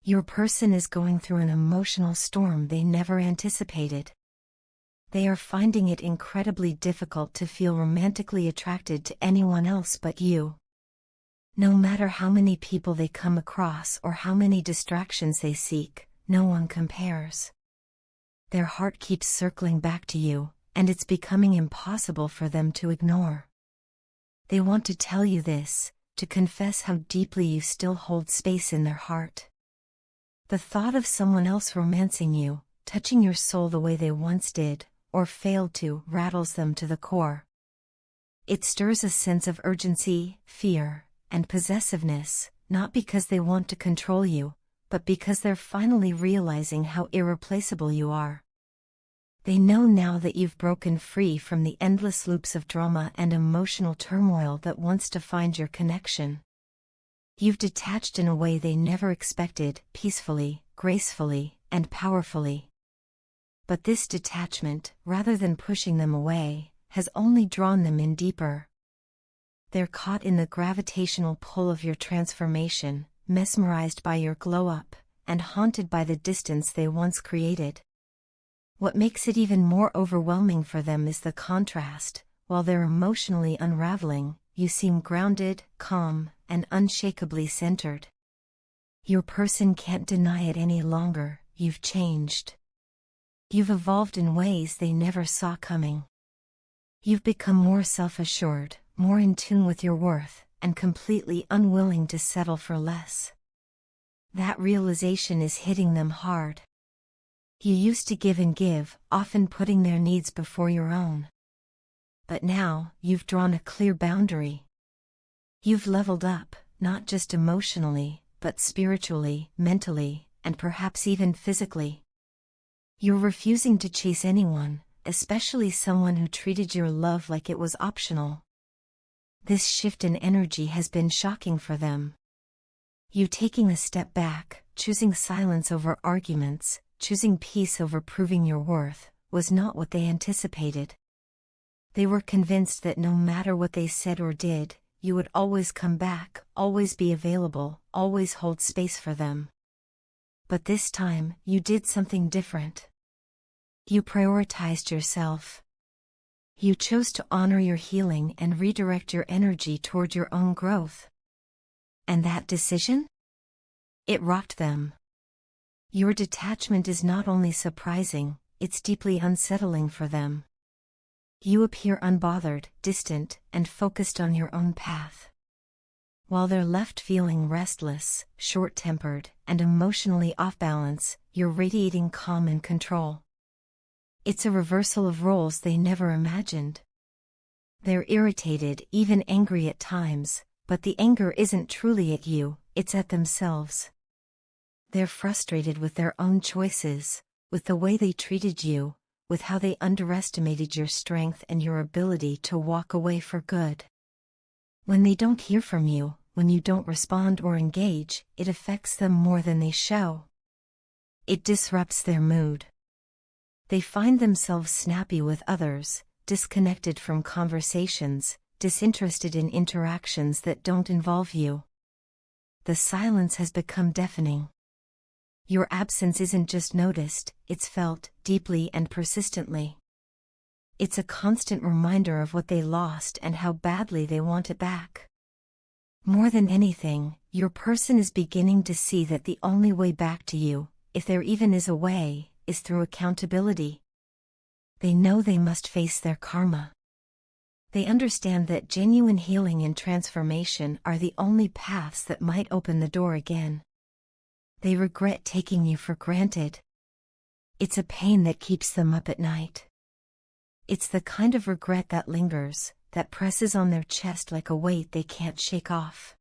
Your person is going through an emotional storm they never anticipated. They are finding it incredibly difficult to feel romantically attracted to anyone else but you. No matter how many people they come across or how many distractions they seek, no one compares. Their heart keeps circling back to you, and it's becoming impossible for them to ignore. They want to tell you this, to confess how deeply you still hold space in their heart. The thought of someone else romancing you, touching your soul the way they once did, or failed to, rattles them to the core. It stirs a sense of urgency, fear, and possessiveness, not because they want to control you, but because they're finally realizing how irreplaceable you are. They know now that you've broken free from the endless loops of drama and emotional turmoil that once defined your connection. You've detached in a way they never expected, peacefully, gracefully, and powerfully. But this detachment, rather than pushing them away, has only drawn them in deeper. They're caught in the gravitational pull of your transformation, mesmerized by your glow-up, and haunted by the distance they once created. What makes it even more overwhelming for them is the contrast. While they're emotionally unraveling, you seem grounded, calm, and unshakably centered. Your person can't deny it any longer. You've changed. You've evolved in ways they never saw coming. You've become more self-assured, more in tune with your worth, and completely unwilling to settle for less. That realization is hitting them hard. You used to give and give, often putting their needs before your own. But now, you've drawn a clear boundary. You've leveled up, not just emotionally, but spiritually, mentally, and perhaps even physically. You're refusing to chase anyone, especially someone who treated your love like it was optional. This shift in energy has been shocking for them. You taking a step back, choosing silence over arguments, choosing peace over proving your worth, was not what they anticipated. They were convinced that no matter what they said or did, you would always come back, always be available, always hold space for them. But this time, you did something different. You prioritized yourself. You chose to honor your healing and redirect your energy toward your own growth. And that decision? It rocked them. Your detachment is not only surprising, it's deeply unsettling for them. You appear unbothered, distant, and focused on your own path. While they're left feeling restless, short-tempered, and emotionally off-balance, you're radiating calm and control. It's a reversal of roles they never imagined. They're irritated, even angry at times, but the anger isn't truly at you, it's at themselves. They're frustrated with their own choices, with the way they treated you, with how they underestimated your strength and your ability to walk away for good. When they don't hear from you, when you don't respond or engage, it affects them more than they show. It disrupts their mood. They find themselves snappy with others, disconnected from conversations, disinterested in interactions that don't involve you. The silence has become deafening. Your absence isn't just noticed, it's felt, deeply and persistently. It's a constant reminder of what they lost and how badly they want it back. More than anything, your person is beginning to see that the only way back to you, if there even is a way, is through accountability. They know they must face their karma. They understand that genuine healing and transformation are the only paths that might open the door again. They regret taking you for granted. It's a pain that keeps them up at night. It's the kind of regret that lingers, that presses on their chest like a weight they can't shake off.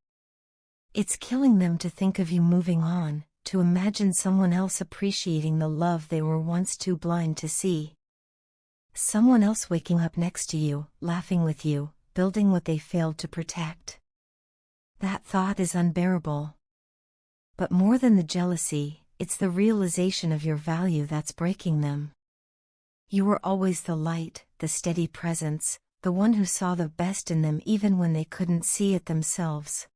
It's killing them to think of you moving on, to imagine someone else appreciating the love they were once too blind to see. Someone else waking up next to you, laughing with you, building what they failed to protect. That thought is unbearable. But more than the jealousy, it's the realization of your value that's breaking them. You were always the light, the steady presence, the one who saw the best in them even when they couldn't see it themselves.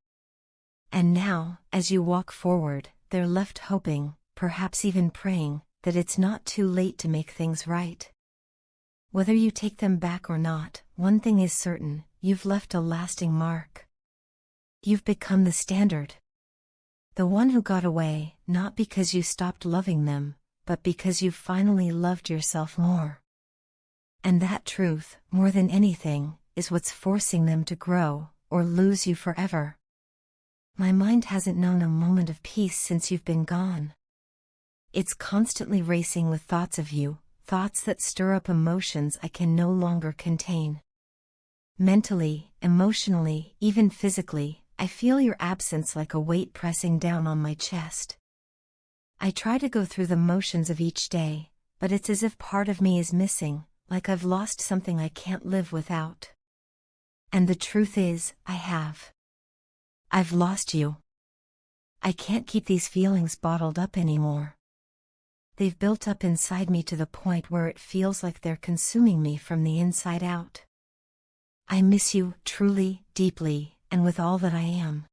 And now, as you walk forward, they're left hoping, perhaps even praying, that it's not too late to make things right. Whether you take them back or not, one thing is certain, you've left a lasting mark. You've become the standard. The one who got away, not because you stopped loving them, but because you finally loved yourself more. And that truth, more than anything, is what's forcing them to grow, or lose you forever. My mind hasn't known a moment of peace since you've been gone. It's constantly racing with thoughts of you, thoughts that stir up emotions I can no longer contain. Mentally, emotionally, even physically, I feel your absence like a weight pressing down on my chest. I try to go through the motions of each day, but it's as if part of me is missing, like I've lost something I can't live without. And the truth is, I have. I've lost you. I can't keep these feelings bottled up anymore. They've built up inside me to the point where it feels like they're consuming me from the inside out. I miss you, truly, deeply, and with all that I am.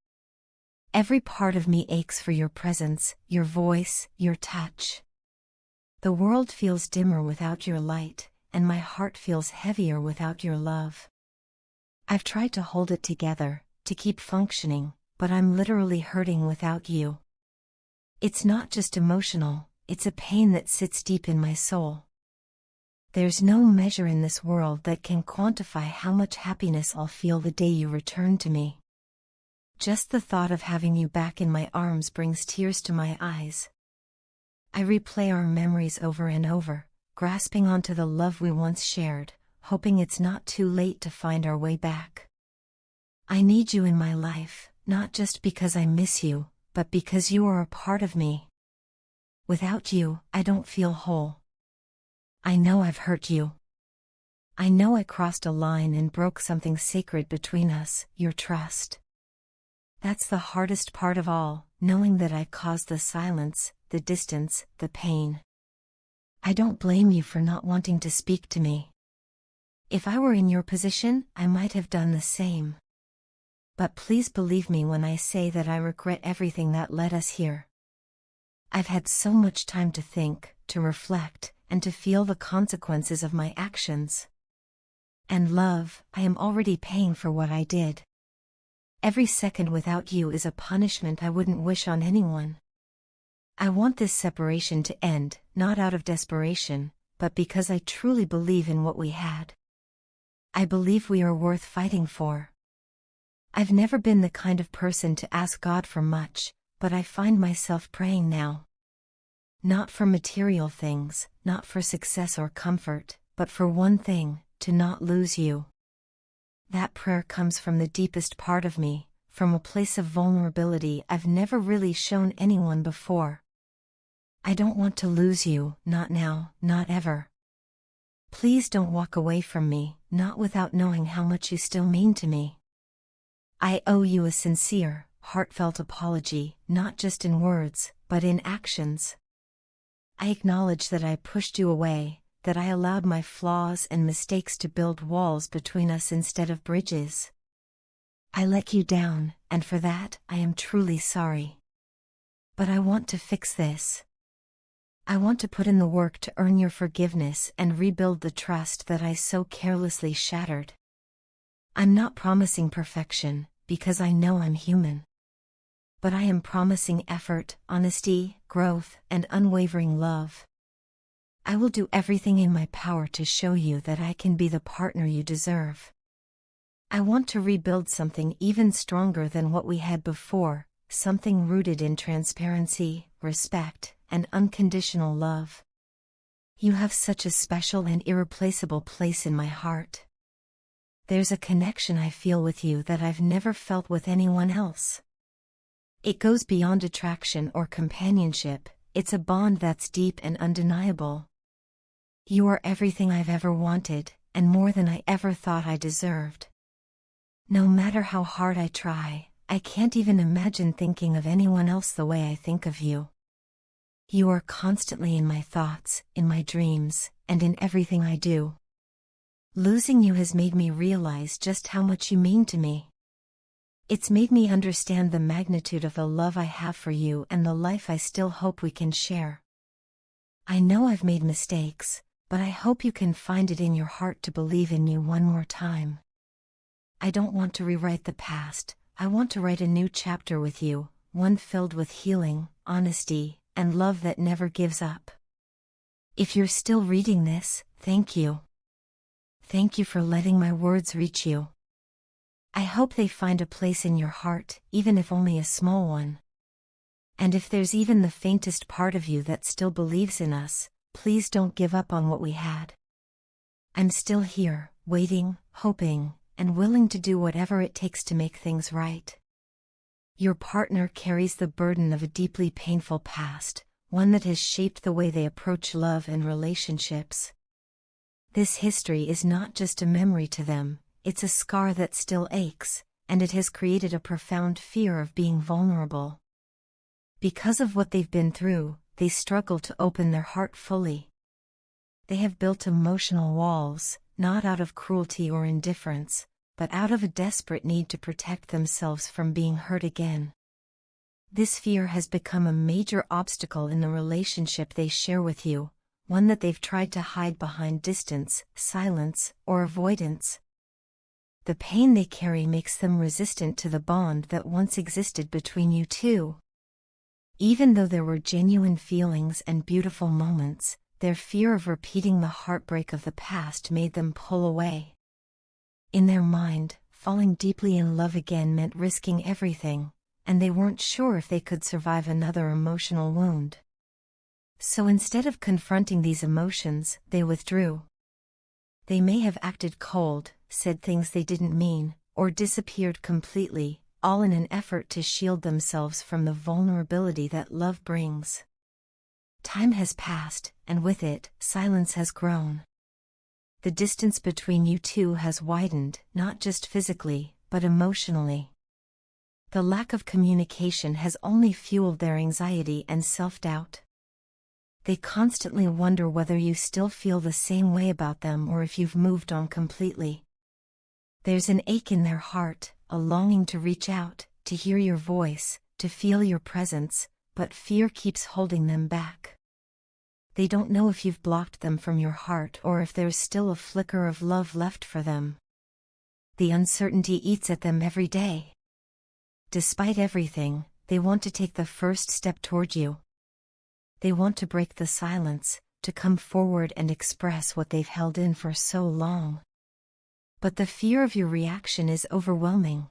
Every part of me aches for your presence, your voice, your touch. The world feels dimmer without your light, and my heart feels heavier without your love. I've tried to hold it together, to keep functioning, but I'm literally hurting without you. It's not just emotional, it's a pain that sits deep in my soul. There's no measure in this world that can quantify how much happiness I'll feel the day you return to me. Just the thought of having you back in my arms brings tears to my eyes. I replay our memories over and over, grasping onto the love we once shared, hoping it's not too late to find our way back. I need you in my life, not just because I miss you, but because you are a part of me. Without you, I don't feel whole. I know I've hurt you. I know I crossed a line and broke something sacred between us, your trust. That's the hardest part of all, knowing that I caused the silence, the distance, the pain. I don't blame you for not wanting to speak to me. If I were in your position, I might have done the same. But please believe me when I say that I regret everything that led us here. I've had so much time to think, to reflect, and to feel the consequences of my actions. And love, I am already paying for what I did. Every second without you is a punishment I wouldn't wish on anyone. I want this separation to end, not out of desperation, but because I truly believe in what we had. I believe we are worth fighting for. I've never been the kind of person to ask God for much, but I find myself praying now. Not for material things, not for success or comfort, but for one thing, to not lose you. That prayer comes from the deepest part of me, from a place of vulnerability I've never really shown anyone before. I don't want to lose you, not now, not ever. Please don't walk away from me, not without knowing how much you still mean to me. I owe you a sincere, heartfelt apology, not just in words, but in actions. I acknowledge that I pushed you away, that I allowed my flaws and mistakes to build walls between us instead of bridges. I let you down, and for that, I am truly sorry. But I want to fix this. I want to put in the work to earn your forgiveness and rebuild the trust that I so carelessly shattered. I'm not promising perfection, because I know I'm human. But I am promising effort, honesty, growth, and unwavering love. I will do everything in my power to show you that I can be the partner you deserve. I want to rebuild something even stronger than what we had before, something rooted in transparency, respect, and unconditional love. You have such a special and irreplaceable place in my heart. There's a connection I feel with you that I've never felt with anyone else. It goes beyond attraction or companionship, it's a bond that's deep and undeniable. You are everything I've ever wanted, and more than I ever thought I deserved. No matter how hard I try, I can't even imagine thinking of anyone else the way I think of you. You are constantly in my thoughts, in my dreams, and in everything I do. Losing you has made me realize just how much you mean to me. It's made me understand the magnitude of the love I have for you and the life I still hope we can share. I know I've made mistakes, but I hope you can find it in your heart to believe in me one more time. I don't want to rewrite the past, I want to write a new chapter with you, one filled with healing, honesty, and love that never gives up. If you're still reading this, thank you. Thank you for letting my words reach you. I hope they find a place in your heart, even if only a small one. And if there's even the faintest part of you that still believes in us, please don't give up on what we had. I'm still here, waiting, hoping, and willing to do whatever it takes to make things right. Your partner carries the burden of a deeply painful past, one that has shaped the way they approach love and relationships. This history is not just a memory to them, it's a scar that still aches, and it has created a profound fear of being vulnerable. Because of what they've been through, they struggle to open their heart fully. They have built emotional walls, not out of cruelty or indifference, but out of a desperate need to protect themselves from being hurt again. This fear has become a major obstacle in the relationship they share with you, one that they've tried to hide behind distance, silence, or avoidance. The pain they carry makes them resistant to the bond that once existed between you two. Even though there were genuine feelings and beautiful moments, their fear of repeating the heartbreak of the past made them pull away. In their mind, falling deeply in love again meant risking everything, and they weren't sure if they could survive another emotional wound. So instead of confronting these emotions, they withdrew. They may have acted cold, said things they didn't mean, or disappeared completely, all in an effort to shield themselves from the vulnerability that love brings. Time has passed, and with it, silence has grown. The distance between you two has widened, not just physically, but emotionally. The lack of communication has only fueled their anxiety and self-doubt. They constantly wonder whether you still feel the same way about them or if you've moved on completely. There's an ache in their heart, a longing to reach out, to hear your voice, to feel your presence, but fear keeps holding them back. They don't know if you've blocked them from your heart or if there's still a flicker of love left for them. The uncertainty eats at them every day. Despite everything, they want to take the first step toward you. They want to break the silence, to come forward and express what they've held in for so long. But the fear of your reaction is overwhelming.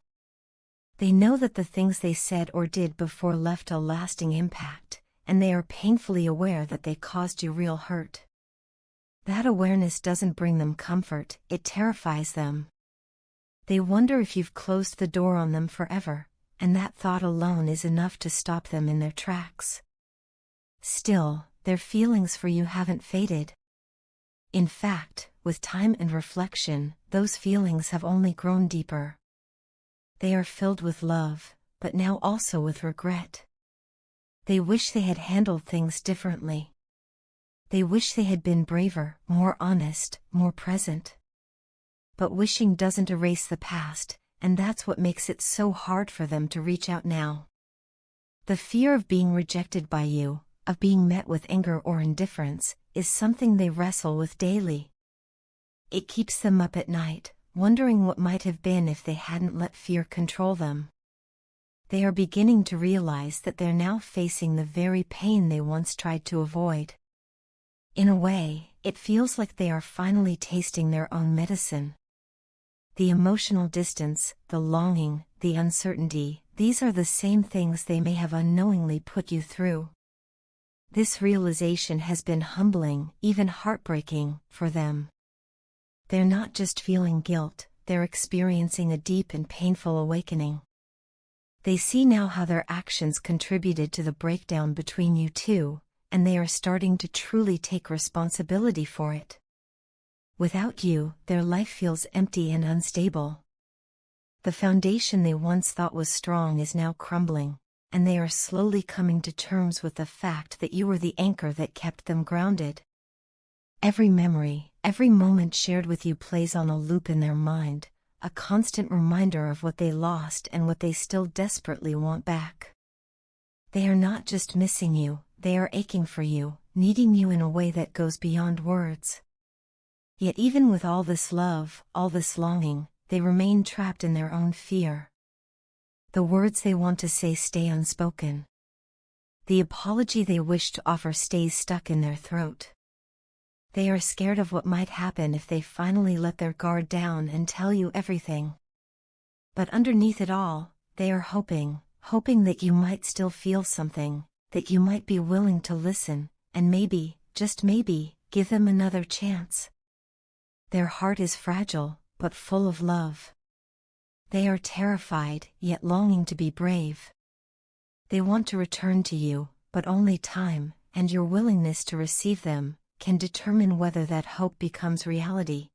They know that the things they said or did before left a lasting impact, and they are painfully aware that they caused you real hurt. That awareness doesn't bring them comfort, it terrifies them. They wonder if you've closed the door on them forever, and that thought alone is enough to stop them in their tracks. Still, their feelings for you haven't faded. In fact, with time and reflection, those feelings have only grown deeper. They are filled with love, but now also with regret. They wish they had handled things differently. They wish they had been braver, more honest, more present. But wishing doesn't erase the past, and that's what makes it so hard for them to reach out now. The fear of being rejected by you, of being met with anger or indifference, is something they wrestle with daily. It keeps them up at night, wondering what might have been if they hadn't let fear control them. They are beginning to realize that they're now facing the very pain they once tried to avoid. In a way, it feels like they are finally tasting their own medicine. The emotional distance, the longing, the uncertainty, these are the same things they may have unknowingly put you through. This realization has been humbling, even heartbreaking, for them. They're not just feeling guilt, they're experiencing a deep and painful awakening. They see now how their actions contributed to the breakdown between you two, and they are starting to truly take responsibility for it. Without you, their life feels empty and unstable. The foundation they once thought was strong is now crumbling, and they are slowly coming to terms with the fact that you were the anchor that kept them grounded. Every memory, every moment shared with you plays on a loop in their mind, a constant reminder of what they lost and what they still desperately want back. They are not just missing you, they are aching for you, needing you in a way that goes beyond words. Yet even with all this love, all this longing, they remain trapped in their own fear. The words they want to say stay unspoken. The apology they wish to offer stays stuck in their throat. They are scared of what might happen if they finally let their guard down and tell you everything. But underneath it all, they are hoping that you might still feel something, that you might be willing to listen, and maybe, just maybe, give them another chance. Their heart is fragile, but full of love. They are terrified, yet longing to be brave. They want to return to you, but only time, and your willingness to receive them, can determine whether that hope becomes reality.